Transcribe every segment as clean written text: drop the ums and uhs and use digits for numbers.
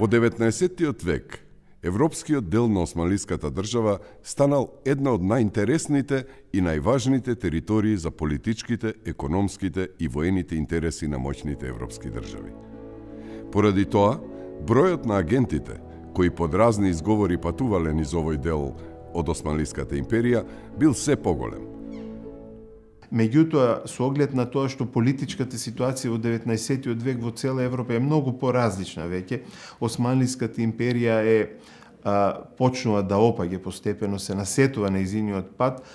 Во 19. век, европскиот дел на османлиската држава станал една од најинтересните и најважните територии за политичките, економските и воените интереси на моќните европски држави. Поради тоа, бројот на агентите кои под разни изговори патувале низ овој дел од Османлиската империја бил се поголем. Меѓутоа, со оглед на тоа што политичката ситуација во 19. век во цела Европа е многу поразлична веќе, Османлиската империја почнува да опаѓа постепено, се насетува на нејзиниот пат,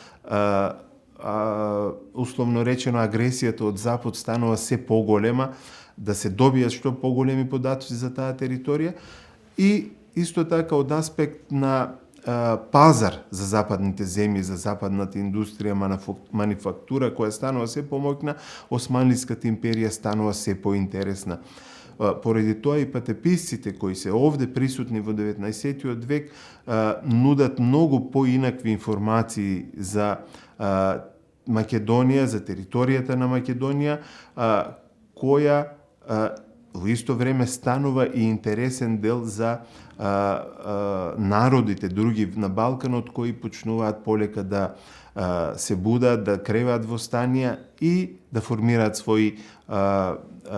условно речено агресијата од Запад станува се поголема, да се добијат што поголеми податоци за таа територија и исто така од аспект на пазар за западните земји, за западната индустрија, манифактура која станува се помоќна, Османлиската империја станува се поинтересна. Поради тоа и патеписците кои се овде присутни во 19. век нудат многу поинакви информации за Македонија, за територијата на Македонија, која во исто време станува и интересен дел за народите други на Балканот кои почнуваат полека да се будат, да креваат востанија и да формираат своји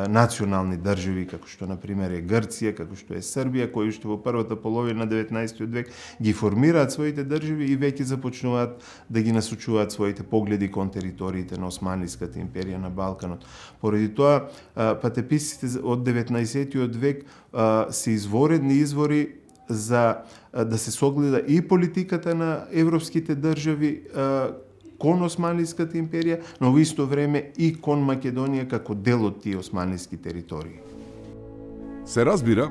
национални држави, како што, например, е Грција, како што е Србија, кои уште во првата половина на 19. век ги формираат своите држави и веќе започнуваат да ги насочуваат своите погледи кон териториите на Османлиската империја на Балканот. Поради тоа, патеписците од 19. век се изворедни извори за да се согледа и политиката на европските држави кон Османлиската империја, но во исто време и кон Македонија како дел од тие османлиски територии. Се разбира,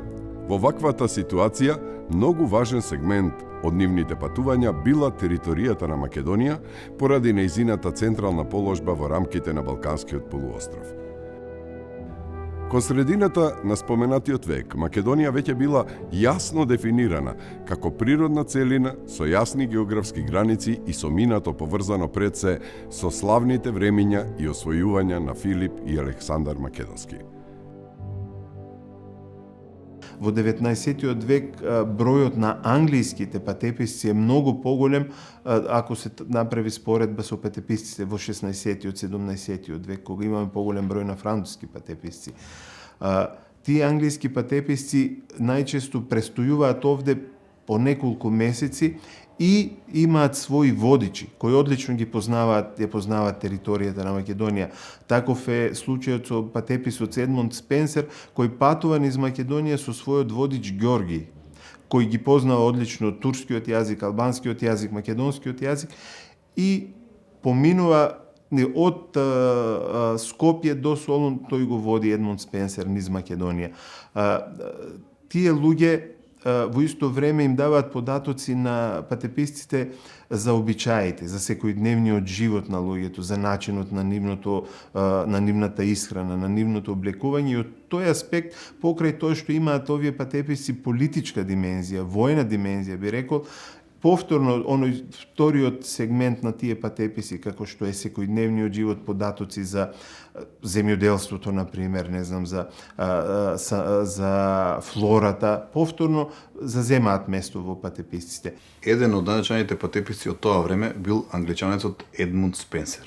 во ваквата ситуација многу важен сегмент од нивните патувања била територијата на Македонија поради нејзината централна положба во рамките на Балканскиот полуостров. Кон средината на споменатиот век, Македонија веќе била јасно дефинирана како природна целина со јасни географски граници и со минато поврзано пред се со славните времиња и освојувања на Филип и Александар Македонски. Во 19. век бројот на англиските патеписци е многу поголем ако се направи споредба со патеписците во 16. 17. век, кога имаме поголем број на француски патеписци. Тие англиски патеписци најчесто престојуваат овде по неколку месеци и имаат своји водичи, кои одлично ја познаваат територијата на Македонија. Таков е случајот со патеписот Едмунд Спенсер, кој патува низ Македонија со својот водич Ѓорги, кој ги познава одлично турскиот јазик, албанскиот јазик, македонскиот јазик и поминува од Скопје до Солун, тој го води Едмунд Спенсер низ Македонија. Тие луѓе во исто време им даваат податоци на патеписците за обичаите, за секојдневниот живот на луѓето, за начинот на нивната исхрана, на нивното облекување. И од тој аспект, покрај тоа што имаат овие патеписци политичка димензија, војна димензија, би рекол, повторно, оној вториот сегмент на тие патеписи, како што е секојдневниот живот, податоци за земјоделството, например, не знам, за флората, повторно заземаат место во патеписците. Еден од најначајните патеписци од тоа време бил англичанецот Едмунд Спенсер.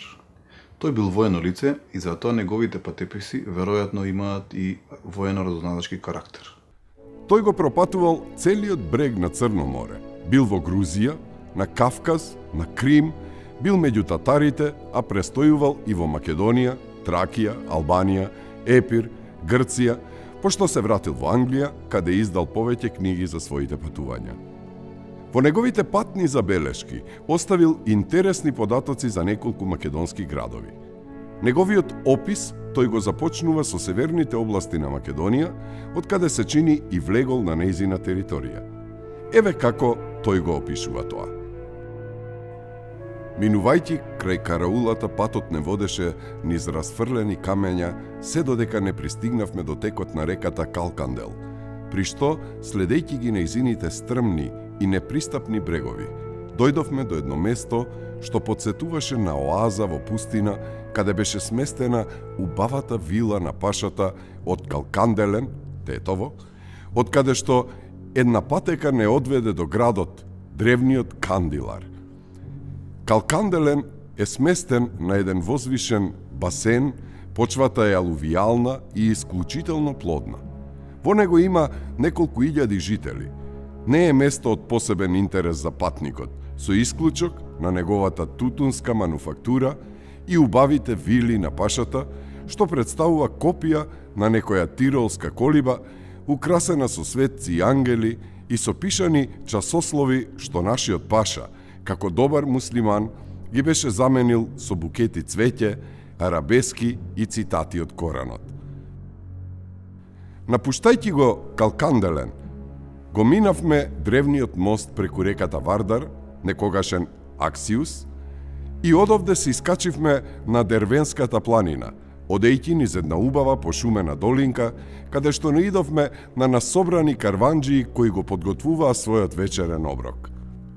Тој бил воено лице и затоа неговите патеписи веројатно имаат и воено-разузнавачки карактер. Тој го пропатувал целиот брег на Црно море. Бил во Грузија, на Кавказ, на Крим, бил меѓу татарите, а престојувал и во Македонија, Тракија, Албанија, Епир, Грција, пошто се вратил во Англија, каде издал повеќе книги за своите патувања. Во неговите патни забелешки оставил интересни податоци за неколку македонски градови. Неговиот опис тој го започнува со северните области на Македонија, од каде се чини и влегол на нејзина територија. Еве како тој го опишува тоа. Минувајќи крај караулата, патот не водеше низ расфрлени камења, се додека не пристигнавме до текот на реката Калкандел, при што, следејќи ги нејзините стрмни и непристапни брегови, дојдовме до едно место што потсетуваше на оаза во пустина, каде беше сместена убавата вила на пашата од Калканделен, Тетово, од каде што една патека не одведе до градот, древниот Кандилар. Калканделен е сместен на еден возвишен басен, почвата е алувијална и исклучително плодна. Во него има неколку илјади жители. Не е место од посебен интерес за патникот, со исклучок на неговата тутунска мануфактура и убавите вили на пашата, што представува копија на некоја тиролска колиба, украсена со светци и ангели и со пишани часослови што нашиот паша, како добар муслиман, ги беше заменил со букети цвеќе, арабески и цитати од Коранот. Напуштајќи го Калканделен, го минавме древниот мост преку реката Вардар, некогашен Аксиус, и одовде се искачивме на Дервенската планина, одејќи низ една убава пошумена долинка, каде што наидовме на насобрани карванџии кои го подготвуваа својот вечерен оброк.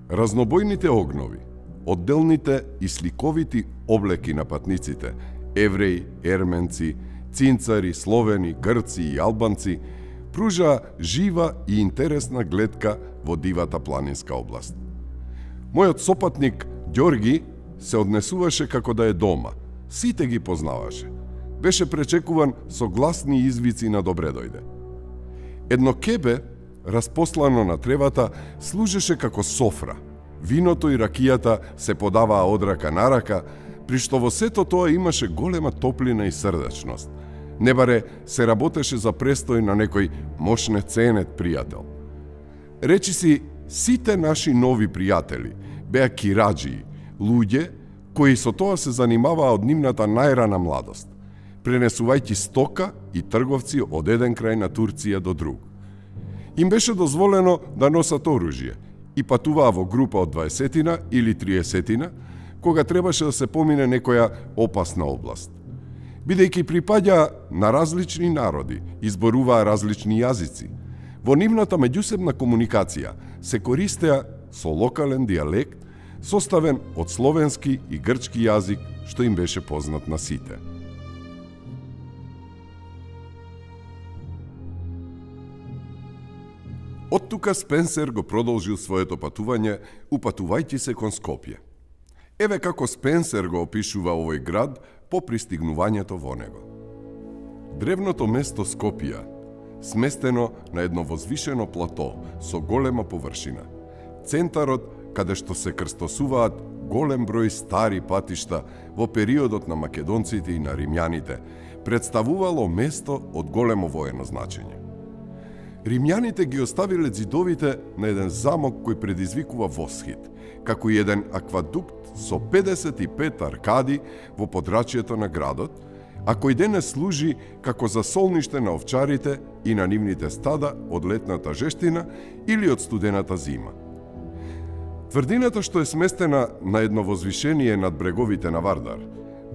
Разнобојните огнови, одделните и сликовити облеки на патниците, евреи, ерменци, цинцари, словени, грци и албанци, пружаа жива и интересна гледка во дивата планинска област. Мојот сопатник Ѓорги се однесуваше како да е дома. Сите ги познаваше. Беше пречекуван со гласни извици на добре дојде. Едно кебе, распослано на тревата, служеше како софра. Виното и ракијата се подаваа од рака на рака, при што во сето тоа имаше голема топлина и срдечност. Не баре се работеше за престој на некој мошне ценет пријател. Речиси, сите наши нови пријатели беа кираџии, луѓе кои со тоа се занимаваа од нивната најрана младост, пренесувајќи стока и трговци од еден крај на Турција до друг. Им беше дозволено да носат оружје и патуваа во група од 20 или 30, кога требаше да се помине некоја опасна област. Бидејќи припаѓаа на различни народи, изборуваа различни јазици, во нивната меѓусебна комуникација се користеа со локален дијалект, составен од словенски и грчки јазик, што им беше познат на сите. Од тука Спенсер го продолжил своето патување, упатувајќи се кон Скопје. Еве како Спенсер го опишува овој град по пристигнувањето во него. Древното место Скопје, сместено на едно возвишено плато со голема површина. Центарот каде што се крстосуваат голем број стари патишта во периодот на македонците и на римјаните, представувало место од големо воено значење. Римјаните ги оставиле ѕидовите на еден замок кој предизвикува восхит, како и еден аквадукт со 55 аркади во подрачјето на градот, а кој денес служи како за солниште на овчарите и на нивните стада од летната жештина или од студената зима. Тврдината што е сместена на едно возвишение над бреговите на Вардар,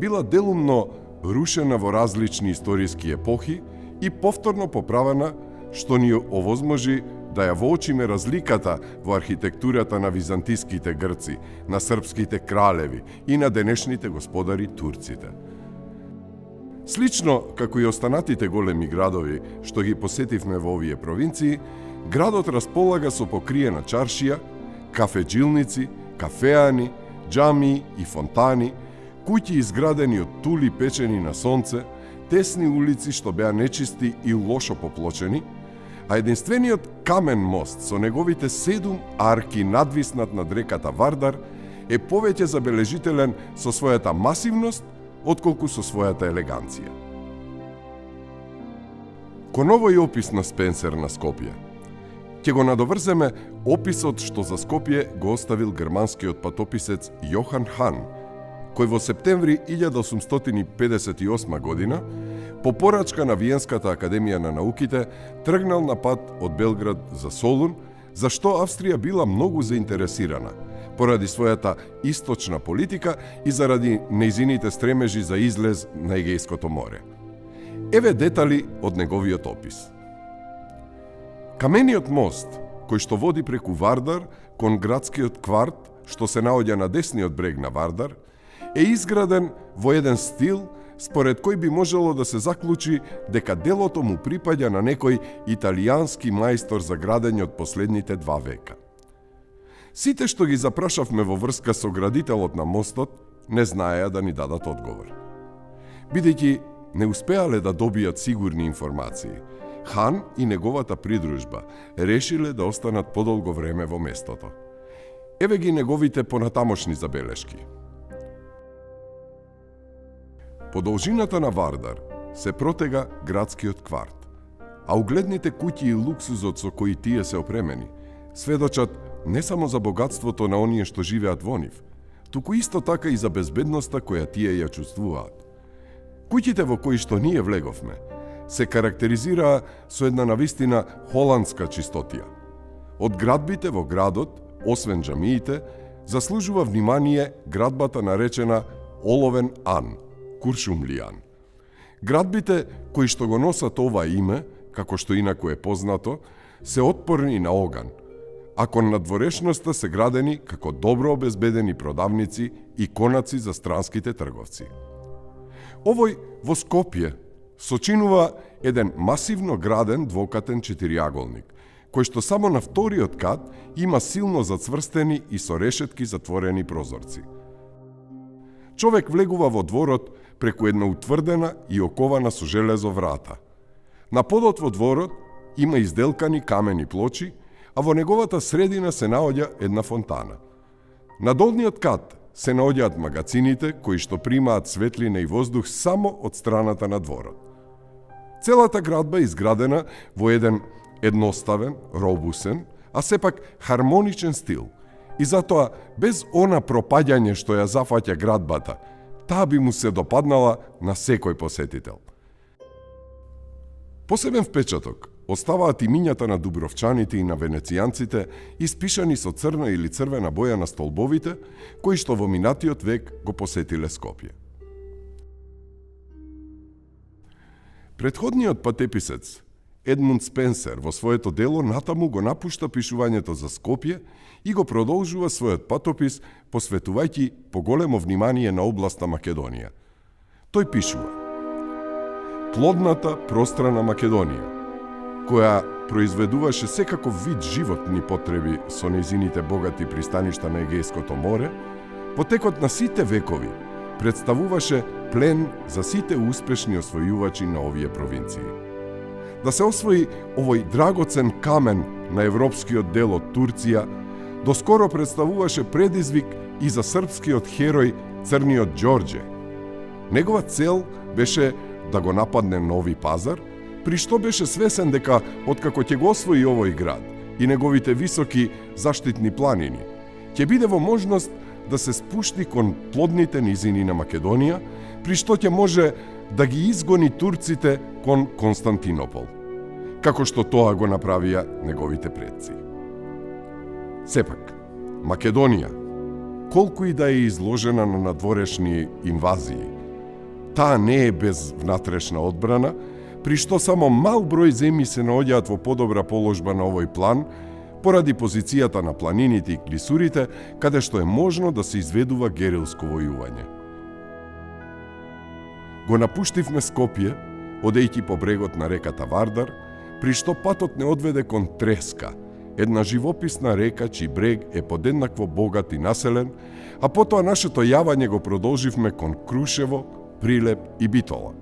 била делумно рушена во различни историски епохи и повторно поправена, што ни овозможи да ја воочиме разликата во архитектурата на византиските грци, на српските кралеви и на денешните господари турците. Слично како и останатите големи градови што ги посетивме во овие провинции, градот располага со покриена чаршија, кафеджилници, кафеани, џамии и фонтани, куќи изградени од тули печени на сонце, тесни улици што беа нечисти и лошо поплочени, а единствениот камен мост со неговите 7 арки надвиснат над реката Вардар е повеќе забележителен со својата масивност отколку со својата елеганција. Кон овој опис на Спенсер на Скопје, ќе го надоврземе описот што за Скопје го оставил германскиот патописец Јохан Хан, кој во септември 1858 година, по порачка на Виенската академија на науките, тргнал на пат од Белград за Солун, за што Австрија била многу заинтересирана, поради својата источна политика и заради нејзините стремежи за излез на Егејското море. Еве детали од неговиот опис. Камениот мост, кој што води преку Вардар кон градскиот кварт, што се наоѓа на десниот брег на Вардар, е изграден во еден стил според кој би можело да се заклучи дека делото му припаѓа на некој италијански мајстор за градење од последните 2 века. Сите што ги запрашавме во врска со градителот на мостот, не знаеа да ни дадат одговор. Бидејќи не успеале да добијат сигурни информации, Хан и неговата придружба решиле да останат подолго време во местото. Еве ги неговите понатамошни забелешки. По должината на Вардар се протега градскиот кварт, а угледните куќи и луксузот со кои тие се опремени сведочат не само за богатството на оние што живеат во нив, туку исто така и за безбедноста која тие ја чувствуваат. Куќите во кои што ние влеговме се карактеризираа со една навистина холандска чистотија. Од градбите во градот, освен џамиите, заслужува внимание градбата наречена Оловен Ан, Куршумлијан. Градбите кои што го носат ова име, како што инаку е познато, се отпорни на оган, а кон надворешноста се градени како добро обезбедени продавници и конаци за странските трговци. Овој во Скопје сочинува еден масивно граден двокатен четириаголник, кој што само на вториот кат има силно зацврстени и со решетки затворени прозорци. Човек влегува во дворот преку една утврдена и окована со железо врата. На подот во дворот има изделкани камени плочи, а во неговата средина се наоѓа една фонтана. На долниот кат се наоѓаат магацините кои што примаат светлина и воздух само од страната на дворот. Целата градба е изградена во еден едноставен, робусен, а сепак хармоничен стил и затоа без она пропаѓање што ја зафаќа градбата, таа би му се допаднала на секој посетител. Посебен впечаток оставаат имињата на дубровчаните и на венецијанците, испишани со црна или црвена боја на столбовите, кои што во минатиот век го посетиле Скопје. Претходниот патеписец Едмунд Спенсер во своето дело натаму го напушта пишувањето за Скопје и го продолжува својот патопис посветувајќи поголемо внимание на областа Македонија. Тој пишува: плодната, пространа Македонија, која произведуваше секаков вид животни потреби со нејзините богати пристаништа на Егејското море, во текот на сите векови представуваше плен за сите успешни освојувачи на овие провинции. Да се освои овој драгоцен камен на европскиот дел од Турција, доскоро представуваше предизвик и за српскиот херој Црниот Ѓорѓе. Негова цел беше да го нападне Нови Пазар, при што беше свесен дека откако ќе го освои овој град и неговите високи заштитни планини, ќе биде во можност да се спушти кон плодните низини на Македонија, при што ќе може да ги изгони турците кон Константинопол, како што тоа го направија неговите предци. Сепак, Македонија, колку и да е изложена на надворешни инвазии, таа не е без внатрешна одбрана, при што само мал број земји се наоѓаат во подобра положба на овој план, поради позицијата на планините и клисурите, каде што е можно да се изведува герилско војување. Го напуштивме Скопје, одејќи по брегот на реката Вардар, при што патот не одведе кон Треска, една живописна река чиј брег е подеднакво богат и населен, а потоа нашето јавање го продолживме кон Крушево, Прилеп и Битола.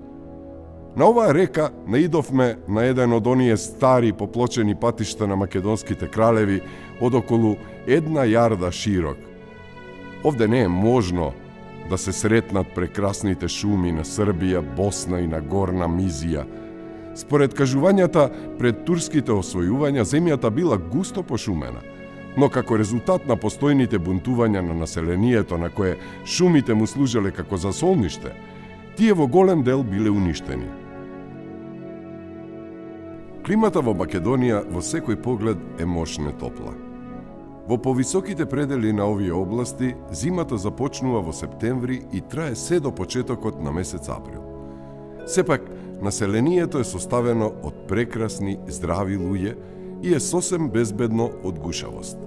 На оваа река наидовме на еден од оние стари поплочени патишта на македонските кралеви од околу 1 јарда широк. Овде не е можно да се сретнат прекрасните шуми на Србија, Босна и на Горна Мизија. Според кажувањата, пред турските освојувања земјата била густо пошумена, но како резултат на постојните бунтувања на населението на кое шумите му служеле како засолниште, тие во голем дел биле уништени. Климата во Македонија во секој поглед е мощно топла. Во повисоките предели на овие области, зимата започнува во септември и трае се до почетокот на месец април. Сепак, населението е составено од прекрасни, здрави луѓе и е сосем безбедно од гушавост,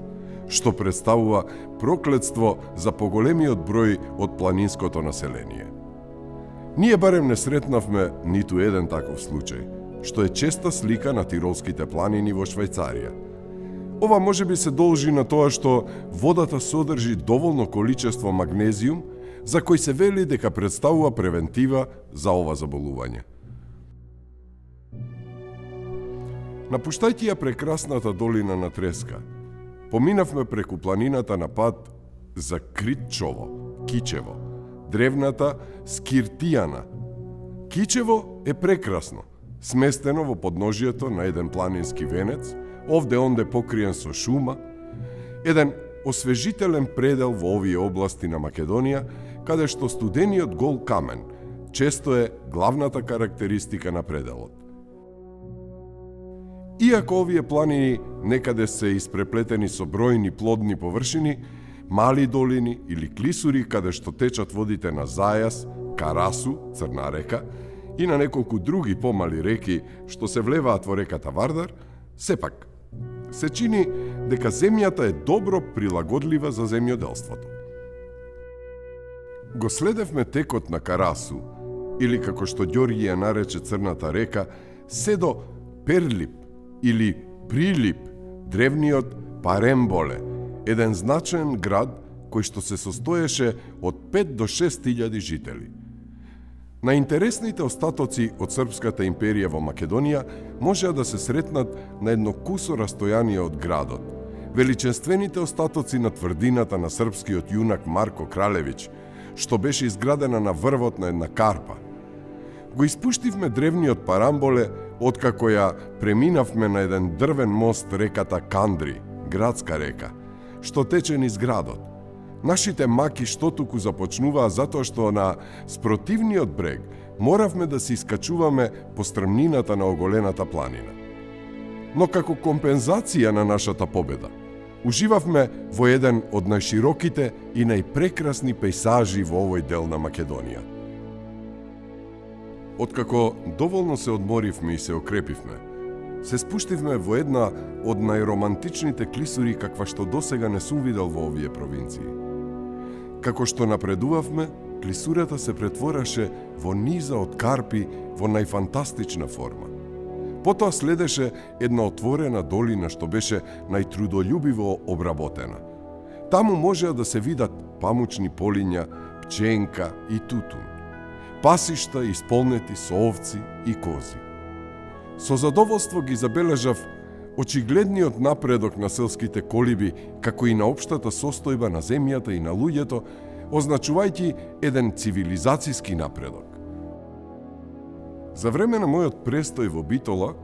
што представува проклетство за поголемиот број од планинското население. Ние барем не сретнавме ниту еден таков случај, што е честа слика на тиролските планини во Швајцарија. Ова можеби се должи на тоа што водата содржи доволно количество магнезиум, за кој се вели дека представува превентива за ова заболување. Напуштајќи ја прекрасната долина на Треска, поминавме преку планината на пат за Критчово, Кичево, древната Скиртијана. Кичево е прекрасно, сместено во подножието на еден планински венец, овде-онде покриен со шума, еден освежителен предел во овие области на Македонија, каде што студениот гол камен често е главната карактеристика на пределот. Иако овие планини некаде се испреплетени со бројни плодни површини, мали долини или клисури каде што течат водите на Зајас, Карасу, Црна река и на неколку други помали реки што се влеваат во реката Вардар, сепак се чини дека земјата е добро прилагодлива за земјоделството. Го следевме текот на Карасу, или како што Ѓорги ја нарече Црната река, се до Перлип или Прилип, древниот Паремболе, еден значаен град кој што се состоеше од 5 до 6.000 жители. На интересните остатоци од Српската империја во Македонија можеа да се сретнат на едно кусо растојание од градот. Величенствените остатоци на тврдината на српскиот јунак Марко Кралевиќ, што беше изградена на врвот на една карпа. Го испуштивме древниот Парамболе откако ја преминавме на еден дрвен мост реката Кандри, градска река, што тече низ градот. Нашите маки штотуку започнуваа затоа што на спротивниот брег моравме да се искачуваме по стрмнината на оголената планина. Но како компензација на нашата победа, уживавме во еден од најшироките и најпрекрасни пејзажи во овој дел на Македонија. Откако доволно се одморивме и се окрепивме, се спуштивме во една од најромантичните клисури каква што досега не сум видел во овие провинции. Како што напредувавме, клисурата се претвораше во низа од карпи во најфантастична форма. Потоа следеше една отворена долина што беше најтрудолюбиво обработена. Таму можеа да се видат памучни полиња, пченка и тутун, пасишта исполнети со овци и кози. Со задоволство ги забележав очигледниот напредок на селските колиби, како и на општата состојба на земјата и на луѓето, означувајќи еден цивилизацијски напредок. За време на мојот престој во Битола,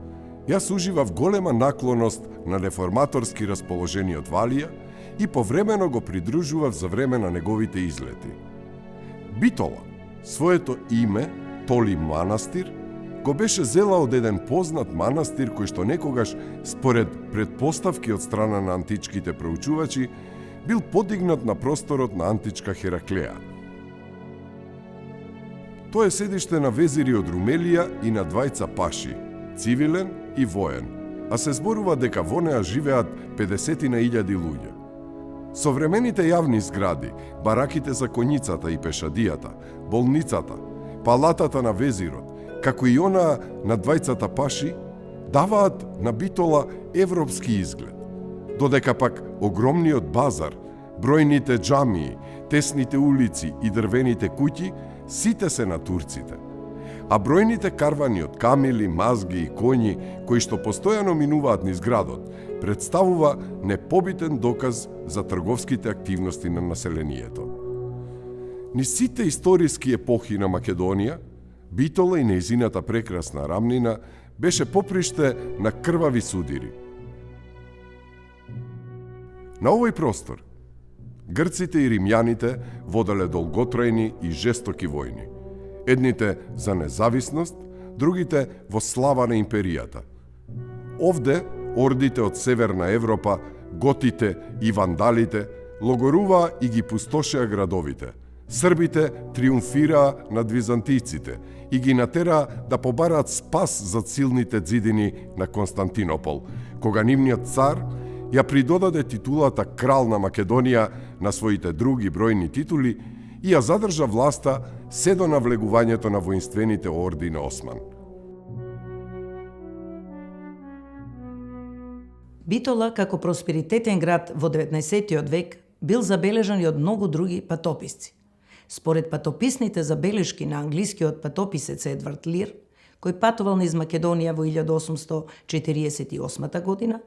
јас уживав голема наклоност на реформаторски расположениот Валија и повремено го придружував за време на неговите излети. Битола, своето име, Толи манастир, го беше зела од еден познат манастир кој што некогаш, според предпоставки од страна на античките проучувачи, бил подигнат на просторот на античка Хераклеа. Тоа е седиште на везири од Румелија и на двајца паши, цивилен и воен, а се зборува дека во неа живеат 50.000 луѓе. Современите јавни згради, бараките за коњицата и пешадијата, болницата, палатата на везирот, како и она на двајцата паши, даваат на Битола европски изглед. Додека пак огромниот базар, бројните џамии, тесните улици и дрвените куќи сите се на турците. А бројните карвани од камили, мазги и коњи, кои што постојано минуваат низ градот, представува непобитен доказ за трговските активности на населението. Низ сите историски епохи на Македонија, Битола и нејзината прекрасна рамнина беше поприште на крвави судири. На овој простор, грците и римјаните воделе долготрајни и жестоки војни. Едните за независност, другите во слава на империјата. Овде, ордите од Северна Европа, готите и вандалите, логоруваа и ги пустошеа градовите. Србите триумфираа над византијците и ги натераа да побараат спас за силните ѕидини на Константинопол, кога нивниот цар ја придодаде титулата крал на Македонија на своите други бројни титули и ја задржа власта се до навлегувањето на воинствените орди на Осман. Битола, како просперитетен град во 19. век, бил забележан и од многу други патописци. Според патописните забелешки на англискиот патописец Едвард Лир, кој патувал низ Македонија во 1848 година,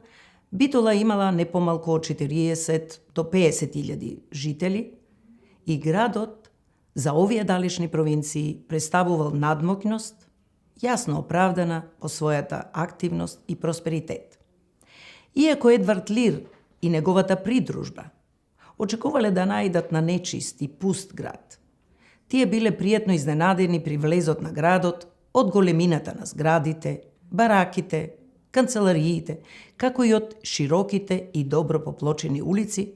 Битола имала не помалку од 40 до 50.000 жители и градот за овие далечни провинции представувал надмокност, јасно оправдана по својата активност и просперитет. Иако Едвард Лир и неговата придружба очекувале да најдат на нечист и пуст град, тие биле пријатно изненадени при влезот на градот од големината на зградите, бараките, канцелариите, како и од широките и добро поплочени улици,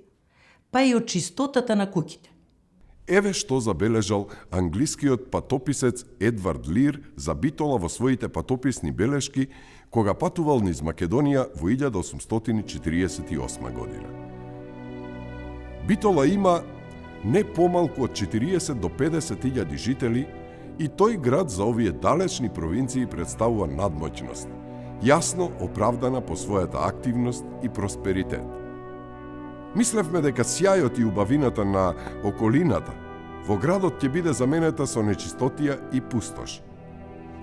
па и од чистотата на куќите. Еве што забележал англискиот патописец Едвард Лир за Битола во своите патописни белешки кога патувал низ Македонија во 1848 година. Битола има не помалку од 40 до 50.000 жители и тој град за овие далечни провинции представува надмоќност, јасно оправдана по својата активност и просперитет. Мислевме дека сјајот и убавината на околината во градот ќе биде заменета со нечистотија и пустош.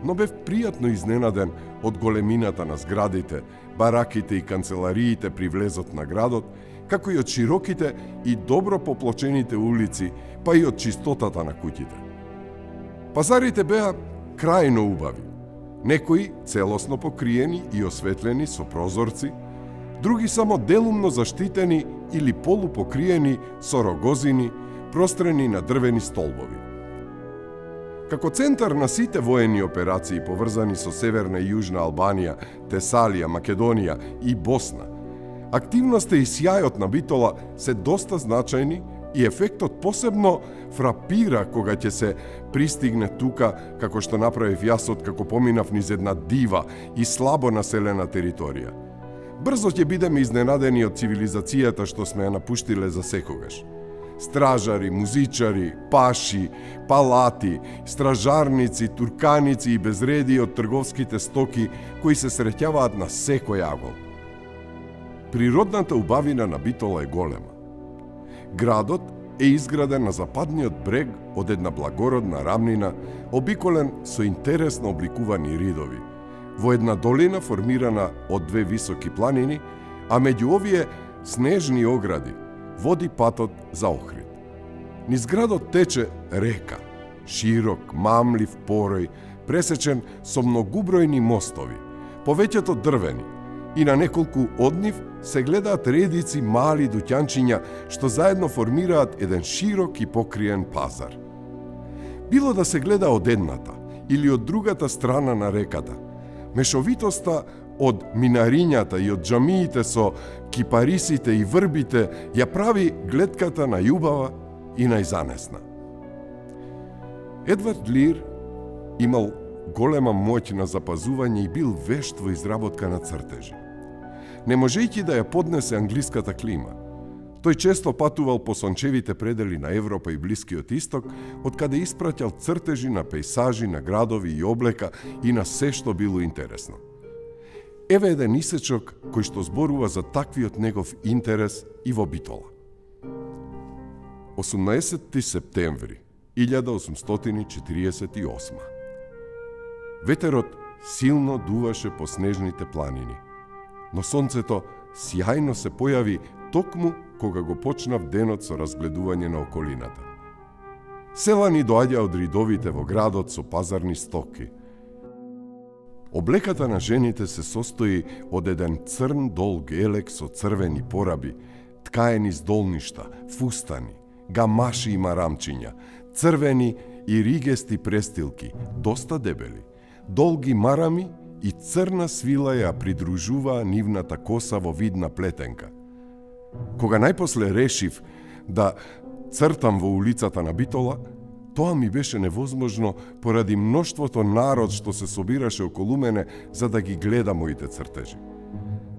Но бев пријатно изненаден од големината на зградите, бараките и канцелариите при влезот на градот, како и од широките и добро поплочените улици, па и од чистотата на куќите. Пазарите беа крајно убави, некои целосно покриени и осветлени со прозорци, други само делумно заштитени или полупокриени со рогозини, прострени на дрвени столбови. Како центар на сите воени операции поврзани со Северна и Јужна Албанија, Тесалија, Македонија и Босна, активноста и сјајот на Битола се доста значајни и ефектот посебно фрапира кога ќе се пристигне тука, како што направив јас откако поминав низ една дива и слабо населена територија. Брзо ќе бидеме изненадени од цивилизацијата што сме ја напуштиле за секогаш. Стражари, музичари, паши, палати, стражарници, турканици и безреди од трговските стоки кои се среќаваат на секој агол. Природната убавина на Битола е голема. Градот е изграден на западниот брег од една благородна рамнина, обиколен со интересно обликувани ридови, во една долина формирана од две високи планини, а меѓу овие снежни огради води патот за Охрид. Низ градот тече река, широк, мамлив порој, пресечен со многубројни мостови, повеќето дрвени, и на неколку од нив се гледаат редици мали дуќанчиња што заедно формираат еден широк и покриен пазар. Било да се гледа од едната или од другата страна на реката, мешовитоста од минарињата и од џамиите со кипарисите и врбите ја прави гледката најубава и најзанесна. Едвард Лир имал голема моќ на запазување и бил вешт во изработка на цртежи. Не можејќи да ја поднесе англиската клима, тој често патувал по сончевите предели на Европа и Блискиот Исток, од каде испраќал цртежи на пејсажи, на градови и облека и на се што било интересно. Еве еден исечок кој што зборува за таквиот негов интерес и во Битола. 18 септември 1848. Ветерот силно дуваше по снежните планини, но сонцето сјајно се појави токму кога го почнав денот со разгледување на околината. Селани доаѓа од ридовите во градот со пазарни стоки. Облеката на жените се состои од еден црн долг елек со црвени пораби, ткаени с долништа, фустани, гамаши и марамчиња, црвени и ригести престилки, доста дебели, долги марами и црна свила ја придружуваа нивната коса во вид на плетенка. Кога најпосле решив да цртам во улицата на Битола, тоа ми беше невозможно поради мноштвото народ што се собираше околу мене за да ги гледа моите цртежи.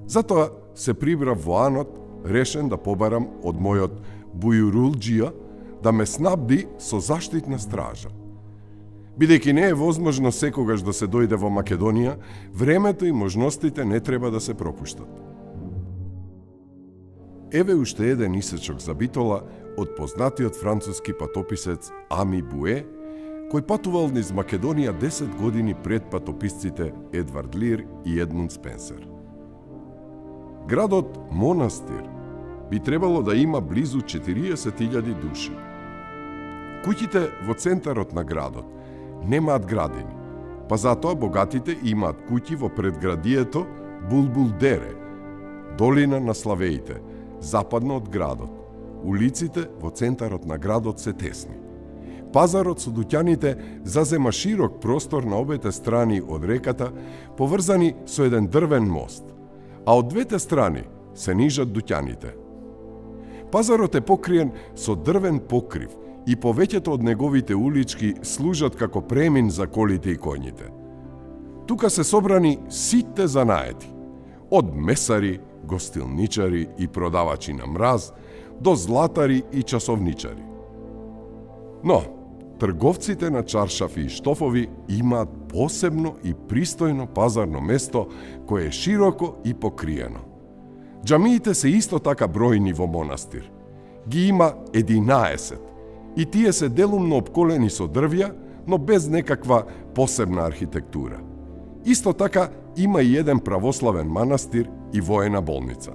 Затоа се прибрав во Анот, решен да побарам од мојот бујурулџија да ме снабди со заштитна стража. Бидејќи не е возможно секогаш да се дојде во Македонија, времето и можностите не треба да се пропуштат. Еве уште еден исечок за Битола од познатиот француски патописец Ами Буе, кој патувал низ Македонија 10 години пред патописците Едвард Лир и Едмунд Спенсер. Градот Монастир би требало да има близу 40.000 души. Куќите во центарот на градот немаат градини, па затоа богатите имаат куќи во предградието Булбулдере, долина на славеите, западно од градот. Улиците во центарот на градот се тесни. Пазарот со дуќаните зазема широк простор на обете страни од реката, поврзани со еден дрвен мост, а од двете страни се нижат дуќаните. Пазарот е покриен со дрвен покрив и повеќето од неговите улички служат како премин за колите и коњите. Тука се собрани сите занаети, од месари, гостилничари и продавачи на мраз, до златари и часовничари. Но, трговците на чаршафи и штофови имаат посебно и пристојно пазарно место кое е широко и покриено. Џамиите се исто така бројни во Монастир. Ги има 11 и тие се делумно обколени со дрвја, но без некаква посебна архитектура. Исто така има и еден православен манастир и воена болница.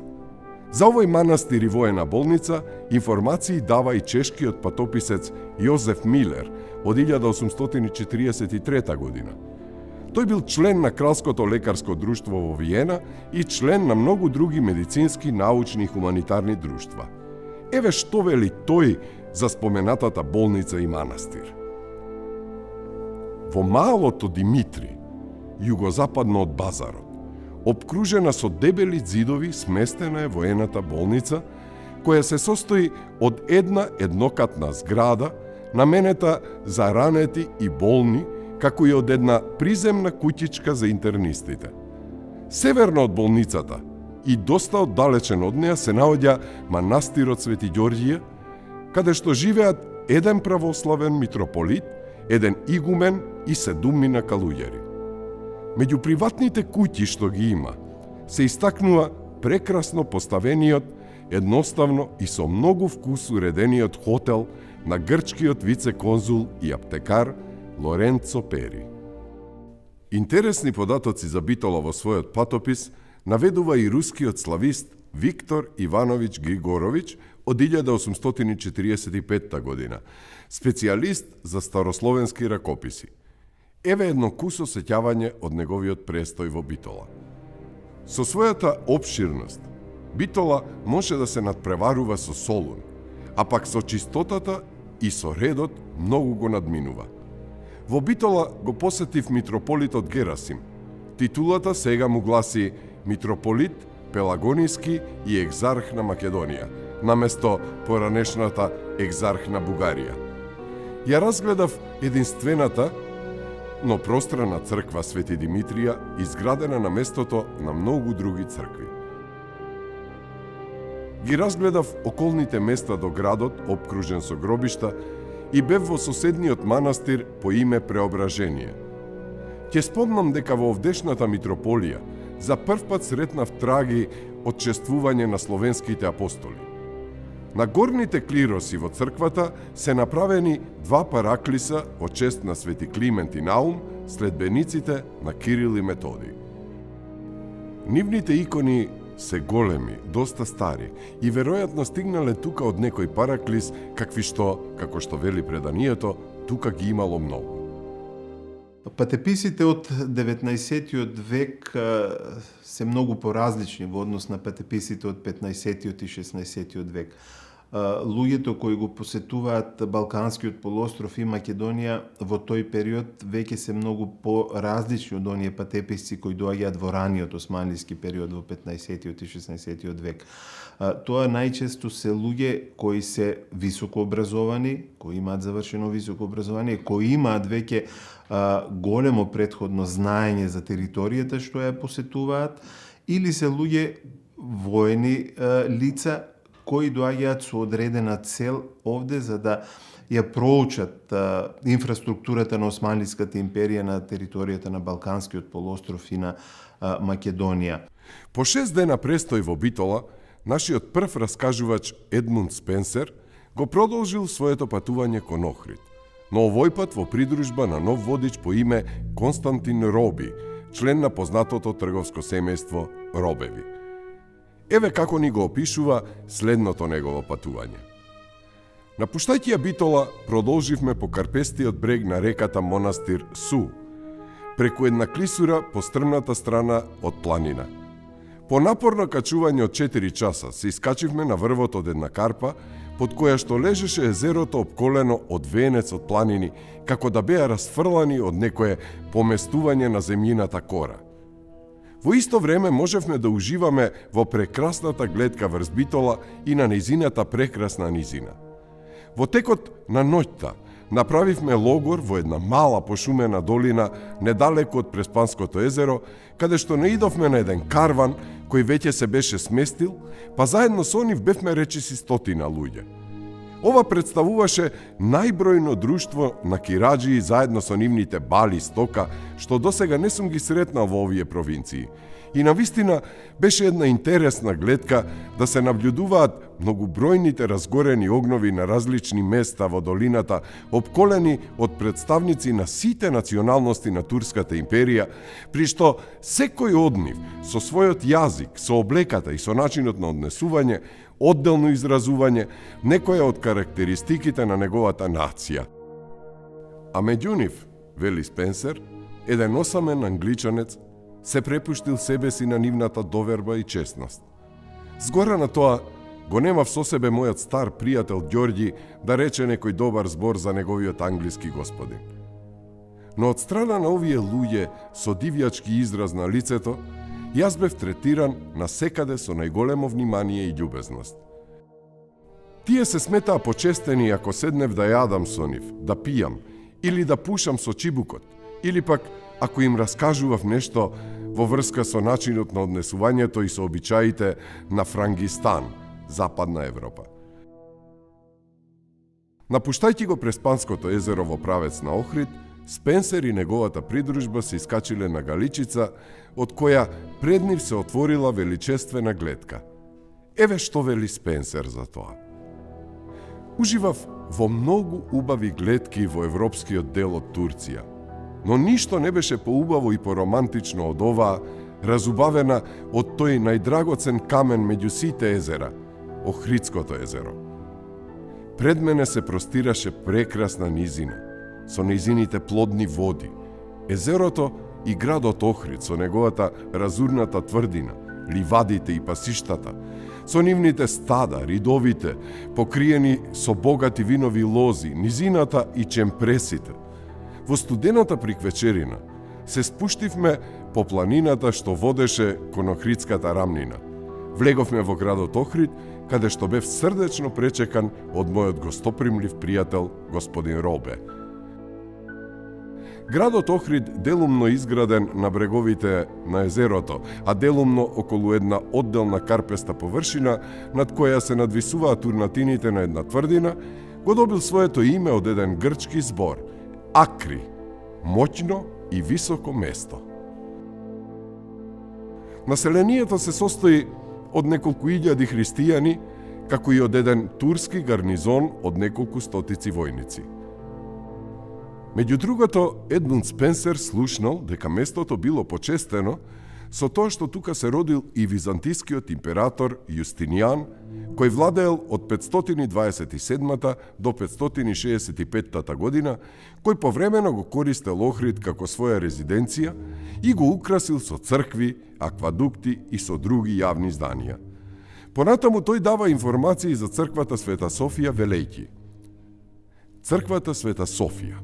За овој манастир и воена болница информации дава и чешкиот патописец Јозеф Милер од 1843 година. Тој бил член на Кралското лекарско друштво во Виена и член на многу други медицински, научни и хуманитарни друштва. Еве што вели тој за споменатата болница и манастир. Во малото Димитри, југозападно од базарот, обкружена со дебели ѕидови, сместена е воената болница, која се состои од една еднокатна зграда, наменета за ранети и болни, како и од една приземна куќичка за интернистите. Северно од болницата и доста оддалечен од неа се наоѓа манастирот Свети Ѓорѓија, каде што живеат еден православен митрополит, еден игумен и 7 калуѓери. Меѓу приватните куќи што ги има, се истакнува прекрасно поставениот, едноставно и со многу вкус уредениот хотел на грчкиот вице-конзул и аптекар Лоренцо Пери. Интересни податоци за Битола во својот патопис наведува и рускиот славист Виктор Иванович Григорович од 1845 година, специјалист за старословенски ракописи. Еве едно кусо сеќавање од неговиот престој во Битола. Со својата обширност, Битола може да се надпреварува со Солун, а пак со чистотата и со редот многу го надминува. Во Битола го посетив митрополитот Герасим. Титулата сега му гласи митрополит Пелагониски и екзарх на Македонија, наместо поранешната екзарх на Бугарија. Ја разгледав единствената, но пространа црква Свети Димитрија, изградена на местото на многу други цркви. Ги разгледав околните места до градот, обкружен со гробишта, и бев во соседниот манастир по име Преображение. Ќе спомнам дека во овдешната митрополија за прв пат сретнав траги од чествување на словенските апостоли. На горните клироси во црквата се направени 2 параклиса во чест на Свети Климент и Наум, следбениците на Кирил и Методий. Нивните икони се големи, доста стари и веројатно стигнале тука од некој параклис, какви што, како што вели преданието, тука ги имало многу. Патеписите од 19 век се многу поразлични во однос на патеписите од 15 и 16 век. Луѓето кои го посетуваат Балканскиот полуостров и Македонија во тој период веќе се многу поразлични од оние патеписци кои доаѓаат во раниот османлиски период во 15 и 16 век. Тоа најчесто се луѓе кои се високо образовани, кои имаат завршено високо образование, кои имаат веќе големо претходно знаење за територијата што ја посетуваат, или се луѓе воени лица кои доаѓаат со одредена цел овде за да ја проучат инфраструктурата на Османлиската империја на територијата на Балканскиот полуостров и на Македонија. По 6 дена престој во Битола, нашиот прв раскажувач Едмунд Спенсер го продолжил своето патување кон Охрид, но овој пат во придружба на нов водич по име Константин Роби, член на познатото трговско семејство Робеви. Еве како ни го опишува следното негово патување. Напуштајќи ја Битола, продолживме по карпестиот брег на реката Монастир Су, преку една клисура по стрмната страна од планина. По напорно качување од 4 часа се искачивме на врвот од една карпа, под која што лежеше езерото обколено од венец од планини, како да беа расфрлани од некое поместување на земјината кора. Во исто време можевме да уживаме во прекрасната гледка врз Битола и на нејзината прекрасна низина. Во текот на ноќта направивме логор во една мала пошумена долина недалеку од Преспанското езеро, каде што наидовме на еден карван кој веќе се беше сместил, па заедно со нив бевме речиси 100 луѓе. Ова представуваше најбројно друштво на кираџии заедно со нивните бали стока, што досега не сум ги сретнал во овие провинции. И навистина беше една интересна гледка да се наблюдуваат многобројните разгорени огнови на различни места во долината, обколени од представници на сите националности на Турската империја, при што секој од нив со својот јазик, со облеката и со начинот на однесување, одделно изразување, некоја од карактеристиките на неговата нација. А меѓу нив, вели Спенсер, еден осамен англичанец се препуштил себе си на нивната доверба и честност. Згора на тоа, го немав со себе мојот стар пријател Ѓорѓи да рече некој добар збор за неговиот англиски господин. Но од страна на овие луѓе со дивјачки израз на лицето, јас бев третиран насекаде со најголемо внимание и љубезност. Тие се сметаа почестени ако седнев да јадам со нив, да пијам, или да пушам со чибукот, или пак ако им раскажував нешто во врска со начинот на однесувањето и со обичаите на Франгистан, Западна Европа. Напуштајќи го Преспанското езеро во правец на Охрид, Спенсер и неговата придружба се искачиле на галичица, од која пред нив се отворила величествена гледка. Еве што вели Спенсер за тоа. Уживав во многу убави гледки во европскиот дел од Турција, но ништо не беше поубаво и поромантично од оваа, разубавена од тој најдрагоцен камен меѓу сите езера, Охридското езеро. Пред мене се простираше прекрасна низина, со нејзините плодни води, езерото и градот Охрид со неговата разурната тврдина, ливадите и пасиштата, со нивните стада, ридовите, покриени со богати винови лози, низината и чемпресите. Во студената приквечерина се спуштивме по планината што водеше кон Охридската рамнина. Влеговме во градот Охрид, каде што бев срдечно пречекан од мојот гостопримлив пријател, господин Робе. Градот Охрид делумно изграден на бреговите на езерото, а делумно околу една одделна карпеста површина, над која се надвисуваат урнатините на една тврдина, го добил своето име од еден грчки збор – Акри, моќно и високо место. Населението се состои од неколку илјади христијани, како и од еден турски гарнизон од неколку стотици војници. Меѓу другото, Едмунд Спенсер слушнал дека местото било почестено со тоа што тука се родил и византискиот император Јустинијан, кој владеел од 527 до 565 година, кој повремено го користел Охрид како своја резиденција и го украсил со цркви, аквадукти и со други јавни зданија. Понатаму тој дава информации за црквата Света Софија велејќи. Црквата Света Софија,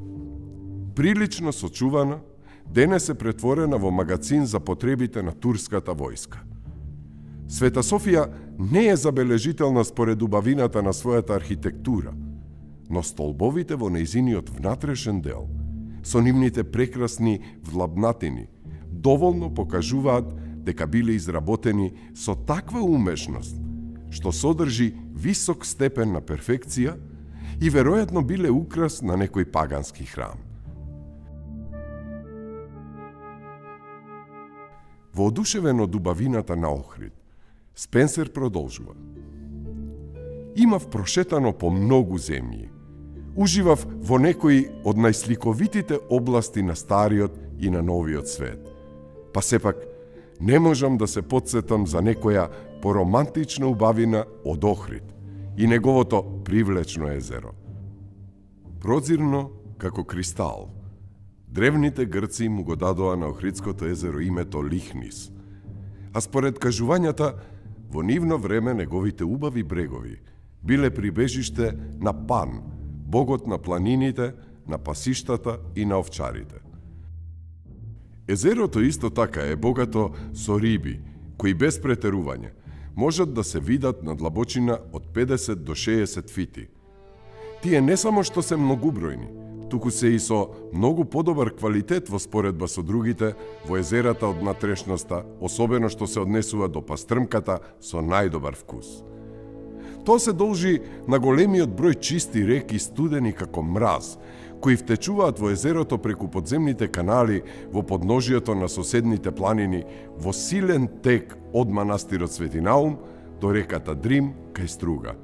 прилично сочувана, денес е претворена во магацин за потребите на турската војска. Света Софија не е забележителна според убавината на својата архитектура, но столбовите во нејзиниот внатрешен дел, со нивните прекрасни влабнатини, доволно покажуваат дека биле изработени со таква умешност, што содржи висок степен на перфекција и веројатно биле украс на некој пагански храм. Воодушевен од убавината на Охрид, Спенсер продолжува. Имав прошетано по многу земји. Уживав во некои од најсликовитите области на Стариот и на Новиот свет. Па сепак, не можам да се потсетам за некоја поромантична убавина од Охрид и неговото привлечно езеро. Прозирно како кристал, древните грци му го дадоа на Охридското езеро името Лихнис, а според кажувањата, во нивно време неговите убави брегови биле прибежиште на Пан, богот на планините, на пасиштата и на овчарите. Езерото исто така е богато со риби, кои без претерување можат да се видат на длабочина од 50 до 60 фити. Тие не само што се многубројни, туку се и со многу подобар квалитет во споредба со другите во езерата од натрешноста, особено што се однесува до пастрмката со најдобар вкус. Тоа се должи на големиот број чисти реки студени како мраз, кои втечуваат во езерото преку подземните канали во подножието на соседните планини во силен тек од манастирот Свети Наум до реката Дрим кај Струга.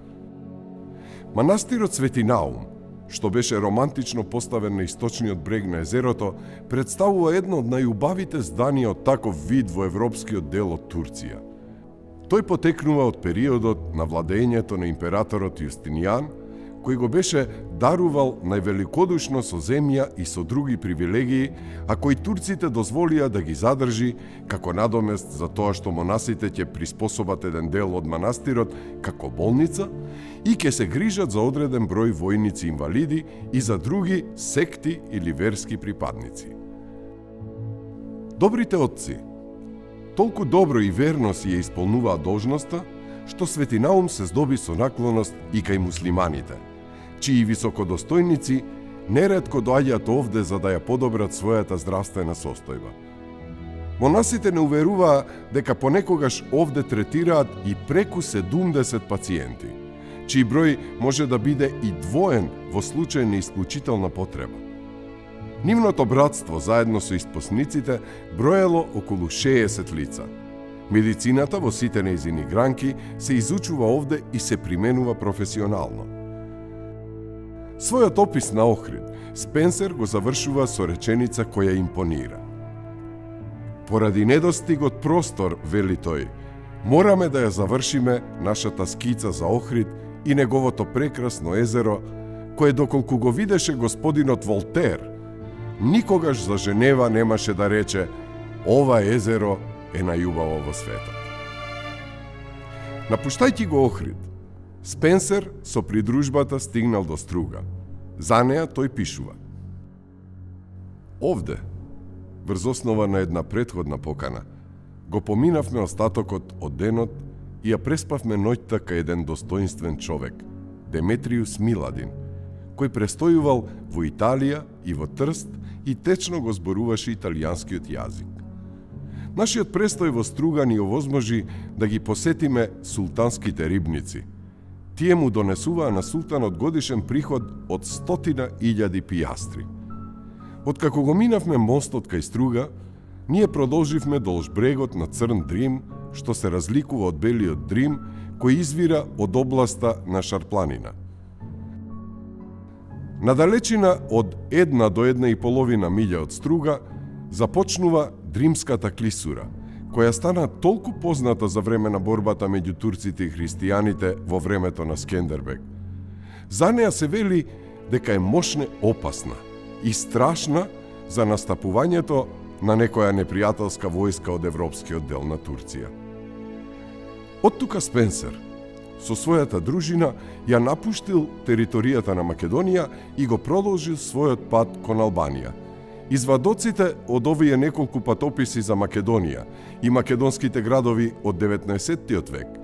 Манастирот Свети Наум, што беше романтично поставен на источниот брег на езерото, представува едно од најубавите зданија од таков вид во европскиот дел од Турција. Тој потекнува од периодот на владењето на императорот Јустинијан, кој го беше дарувал највеликодушно со земја и со други привилегии, а кои турците дозволија да ги задржи како надомест за тоа што монасите ќе приспособат еден дел од манастирот како болница и ќе се грижат за одреден број војници инвалиди и за други секти или верски припадници. Добрите отци толку добро и верно си ја исполнуваа должноста, што Свети Наум се здоби со наклоност и кај муслиманите, чии високодостојници неретко доаѓаат овде за да ја подобрат својата здравствена состојба. Монасите не уверуваа дека понекогаш овде третираат и преку 70 пациенти, чии број може да биде и двоен во случај на исклучителна потреба. Нивното братство, заедно со испосниците, броело околу 60 лица. Медицината во сите нејзини гранки се изучува овде и се применува професионално. Својот опис на Охрид, Спенсер го завршува со реченица која импонира. Поради недостигот простор, вели тој, мораме да ја завршиме нашата скица за Охрид и неговото прекрасно езеро, кое доколку го видеше господинот Волтер, никогаш за Женева немаше да рече ова езеро е најубаво во светот. Напуштајќи го Охрид, Спенсер со придружбата стигнал до Струга. За неа тој пишува: Овде, врз основа на една претходна покана, го поминавме остатокот од денот и ја преспавме ноќта кај еден достоинствен човек, Деметриус Миладин, кој престојувал во Италија и во Трст и течно го зборуваше италијанскиот јазик. Нашиот престој во Струга ни овозможи да ги посетиме султанските рибници. Тие му донесуваа на султанот годишен приход од 100.000 пијастри. Откако го минавме мостот кај Струга, ние продолживме долж брегот на Црн Дрим, што се разликува од Белиот Дрим, кој извира од областа на Шарпланина. На далечина од 1 до 1,5 милја од Струга започнува Дримската клисура, која стана толку позната за време на борбата меѓу турците и христијаните во времето на Скендербег. За неа се вели дека е мощна опасна и страшна за настапувањето на некоја непријателска војска од европскиот дел на Турција. Од тука Спенсер со својата дружина ја напуштил територијата на Македонија и го продолжил својот пат кон Албанија. Извадоците од овие неколку патописи за Македонија и македонските градови од 19. век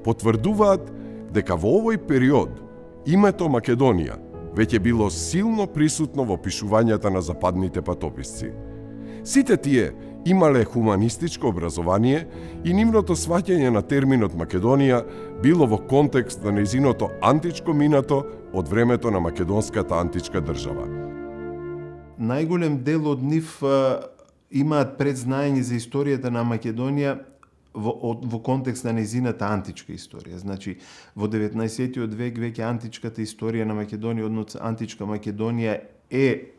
потврдуваат дека во овој период името Македонија веќе било силно присутно во пишувањата на западните патописци. Сите тие Имале хуманистичко образование и нивното сваќање на терминот Македонија било во контекст на нејзиното античко минато од времето на македонската античка држава. Најголем дел од нив имаат предзнаење за историјата на Македонија во контекст на нејзината античка историја. Значи, во 19. век веќе античката историја на Македонија, односно античка Македонија е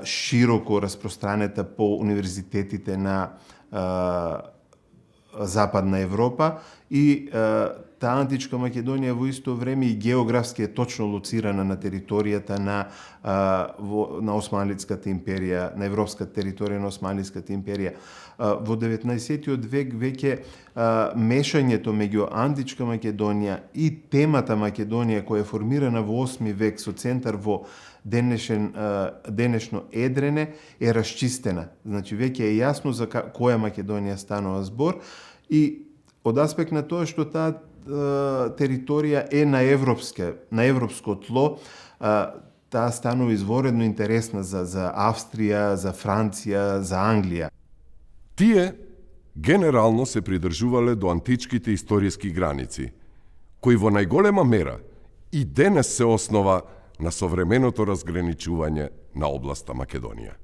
широко распространета по универзитетите на Западна Европа и таа античка Македонија во исто време и географски е точно лоцирана на територијата на Османлиската империја, на европската територија на Османлиската империја. Во 19. век веќе мешањето меѓу античка Македонија и темата Македонија која е формирана во 8 век со центар во денешно Едрене е расчистена. Значи веќе е јасно за која Македонија станува збор и од аспект на тоа што таа територија е на европско тло, таа станува изворедно интересна за Австрија, за Франција, за Англија. Тие генерално се придржувале до античките историски граници, кои во најголема мера и денес се основа на современото разграничување на областа Македонија.